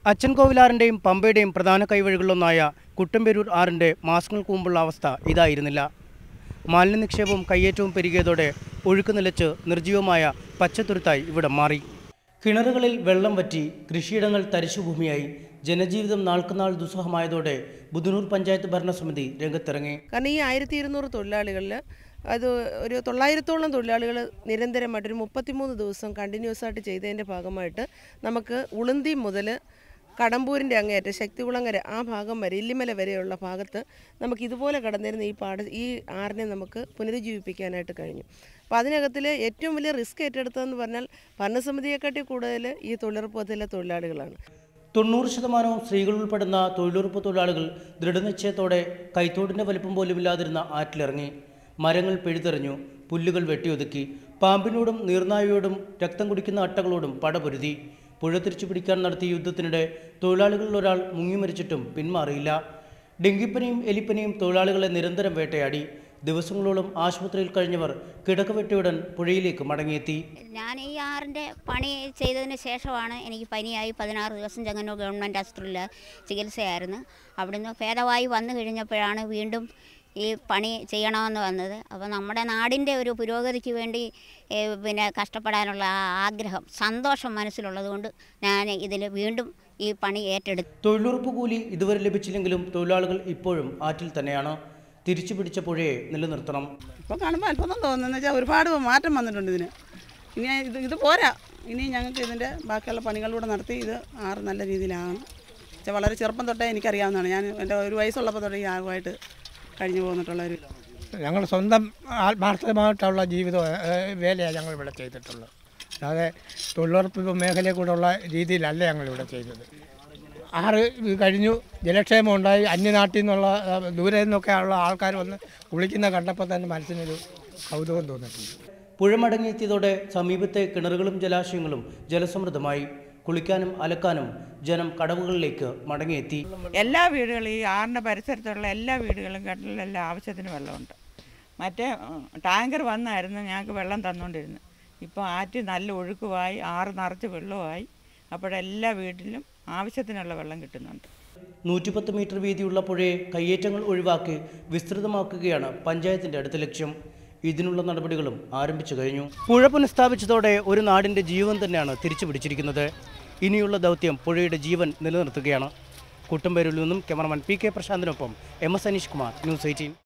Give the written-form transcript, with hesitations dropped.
അച്ചൻകോവിലാറിൻ്റെയും പമ്പയുടെയും പ്രധാന കൈവഴികളിലൊന്നായ കുട്ടമ്പേരൂർ ആറിൻ്റെ മാസങ്ങൾക്ക് മുമ്പുള്ള അവസ്ഥ ഇതായിരുന്നില്ല. മാലിന്യ നിക്ഷേപവും കയ്യേറ്റവും പെരുകിയതോടെ ഒഴുക്ക് നിലച്ച് നിർജ്ജീവമായ പച്ചത്തുരുത്തായി ഇവിടം മാറി. കിണറുകളിൽ വെള്ളം വറ്റി, കൃഷിയിടങ്ങൾ തരിശുഭൂമിയായി, ജനജീവിതം നാൾക്കുനാൾ ദുസ്സഹമായതോടെ ബുധനൂർ പഞ്ചായത്ത് ഭരണസമിതി രംഗത്തിറങ്ങി. കാരണം ഈ 1200 തൊഴിലാളികളിൽ അത് ഒരു 900ഓളം തൊഴിലാളികൾ നിരന്തരമായിട്ട് ഒരു 33 ദിവസം കണ്ടിന്യൂസ് ആയിട്ട് ചെയ്തതിൻ്റെ ഭാഗമായിട്ട് നമുക്ക് ഉളുന്തി മുതൽ കടമ്പൂരിൻ്റെ അങ്ങേയറ്റം ശക്തികുളങ്ങര ആ ഭാഗം വരെ ഇല്ലിമല വരെയുള്ള ഭാഗത്ത് നമുക്ക് ഇതുപോലെ കടന്നിരുന്ന ഈ ആറിനെ നമുക്ക് പുനരുജ്ജീവിപ്പിക്കാനായിട്ട് കഴിഞ്ഞു. അപ്പോൾ അതിനകത്തിൽ ഏറ്റവും വലിയ റിസ്ക് ഏറ്റെടുത്തതെന്ന് പറഞ്ഞാൽ ഭരണസമിതിയെക്കാട്ടി കൂടുതൽ ഈ തൊഴിലുറപ്പ് പദ്ധതിയിലെ തൊഴിലാളികളാണ്. 90% സ്ത്രീകൾ ഉൾപ്പെടുന്ന തൊഴിലുറപ്പ് തൊഴിലാളികൾ ദൃഢനിശ്ചയത്തോടെ കൈത്തോടിൻ്റെ വലിപ്പം പോലുമില്ലാതിരുന്ന ആറ്റിലിറങ്ങി. മരങ്ങൾ പിഴുതെറിഞ്ഞു, പുല്ലുകൾ വെട്ടിയൊതുക്കി, പാമ്പിനോടും നീർനായയോടും രക്തം കുടിക്കുന്ന അട്ടകളോടും പടപൊരുതി. പുഴ തിരിച്ചു പിടിക്കാൻ നടത്തിയ യുദ്ധത്തിനിടെ തൊഴിലാളികളിൽ ഒരാൾ മുങ്ങിമരിച്ചിട്ടും പിന്മാറിയില്ല. ഡെങ്കിപ്പനിയും എലിപ്പനിയും തൊഴിലാളികളെ നിരന്തരം വേട്ടയാടി. ദിവസങ്ങളോളം ആശുപത്രിയിൽ കഴിഞ്ഞവർ കിടക്ക വെട്ടിയുടൻ പുഴയിലേക്ക് മടങ്ങിയെത്തി. ഞാൻ ഈ ആറിൻ്റെ പണി ചെയ്തതിന് ശേഷമാണ് എനിക്ക് പനിയായി 16 ദിവസം ചെങ്ങന്നൂർ ഗവൺമെൻറ് ആശുപത്രിയിൽ ചികിത്സയായിരുന്നു. അവിടുന്ന് ഭേദമായി വന്നു കഴിഞ്ഞപ്പോഴാണ് വീണ്ടും ഈ പണി ചെയ്യണമെന്ന് വന്നത്. അപ്പോൾ നമ്മുടെ നാടിൻ്റെ ഒരു പുരോഗതിക്ക് വേണ്ടി കഷ്ടപ്പെടാനുള്ള ആഗ്രഹം, സന്തോഷം മനസ്സിലുള്ളതുകൊണ്ട് ഞാൻ ഇതിൽ വീണ്ടും ഈ പണി ഏറ്റെടുത്തു. തൊഴിലുറപ്പ് കൂലി ഇതുവരെ ലഭിച്ചില്ലെങ്കിലും തൊഴിലാളികൾ ഇപ്പോഴും ആറ്റിൽ തന്നെയാണ്. തിരിച്ചു പിടിച്ച പുഴയെ നിലനിർത്തണം. ഇപ്പോൾ കാണുമ്പോൾ അത്ഭുതം തോന്നുന്നു വെച്ചാൽ ഒരുപാട് മാറ്റം വന്നിട്ടുണ്ട് ഇതിന്. ഇനി ഇത് പോരാ, ഇനി ഞങ്ങൾക്ക് ഇതിൻ്റെ ബാക്കിയുള്ള പണികളിലൂടെ നടത്തി ഇത് ആറ് നല്ല രീതിയിലാകണം. വളരെ ചെറുപ്പം തൊട്ടേ എനിക്കറിയാവുന്നതാണ്. ഞാൻ എൻ്റെ ഒരു വയസ്സുള്ളപ്പോൾ തൊട്ട് ഈ ആറുമായിട്ട് കഴിഞ്ഞു പോന്നിട്ടുള്ളൊരു ഞങ്ങൾ സ്വന്തം ആത്മാർത്ഥമായിട്ടുള്ള വേലയാണ് ഞങ്ങളിവിടെ ചെയ്തിട്ടുള്ളത്. അല്ലാതെ തൊഴിലുറപ്പ് മേഖലയിൽ കൂടെയുള്ള രീതിയിലല്ല ഞങ്ങളിവിടെ ചെയ്തത്. ആറ് കഴിഞ്ഞു, ജലക്ഷേമം ഉണ്ടായി, അന്യനാട്ടിൽ നിന്നുള്ള ദൂരെ നിന്നൊക്കെ ഉള്ള ആൾക്കാർ വന്ന് കുളിക്കുന്ന കണ്ടപ്പോൾ തന്നെ മനസ്സിനൊരു കൗതുകം തോന്നിയിട്ടുണ്ട്. പുഴ മടങ്ങിയെത്തിയതോടെ സമീപത്തെ കിണറുകളും ജലാശയങ്ങളും ജലസമൃദ്ധമായി. കുളിക്കാനും അലക്കാനും ജനം കടവുകളിലേക്ക് മടങ്ങിയെത്തി. എല്ലാ വീടുകളും ഈ ആറിൻ്റെ പരിസരത്തുള്ള എല്ലാ വീടുകളും കിണറിലെല്ലാം ആവശ്യത്തിന് വെള്ളമുണ്ട്. മറ്റേ ടാങ്കർ വന്നായിരുന്നു ഞങ്ങൾക്ക് വെള്ളം തന്നുകൊണ്ടിരുന്നത്. ഇപ്പോൾ ആറ്റ് നല്ല ഒഴുക്കുമായി, ആറ് നിറച്ച് വെള്ളമായി. അപ്പോഴെല്ലാ വീട്ടിലും ആവശ്യത്തിനുള്ള വെള്ളം കിട്ടുന്നുണ്ട്. 110 മീറ്റർ വീതിയുള്ള പുഴയെ കയ്യേറ്റങ്ങൾ ഒഴിവാക്കി വിസ്തൃതമാക്കുകയാണ് പഞ്ചായത്തിൻ്റെ അടുത്ത ലക്ഷ്യം. ഇതിനുള്ള നടപടികളും ആരംഭിച്ചു കഴിഞ്ഞു. പുഴ പുനഃസ്ഥാപിച്ചതോടെ ഒരു നാടിൻ്റെ ജീവൻ തന്നെയാണ് തിരിച്ചു പിടിച്ചിരിക്കുന്നത്. ഇനിയുള്ള ദൗത്യം പുഴയുടെ ജീവൻ നിലനിർത്തുകയാണ്. കുട്ടമ്പേരൂരിൽ നിന്നും cameraman PK പ്രശാന്തിനൊപ്പം MS Aneesh Kumar, News 18.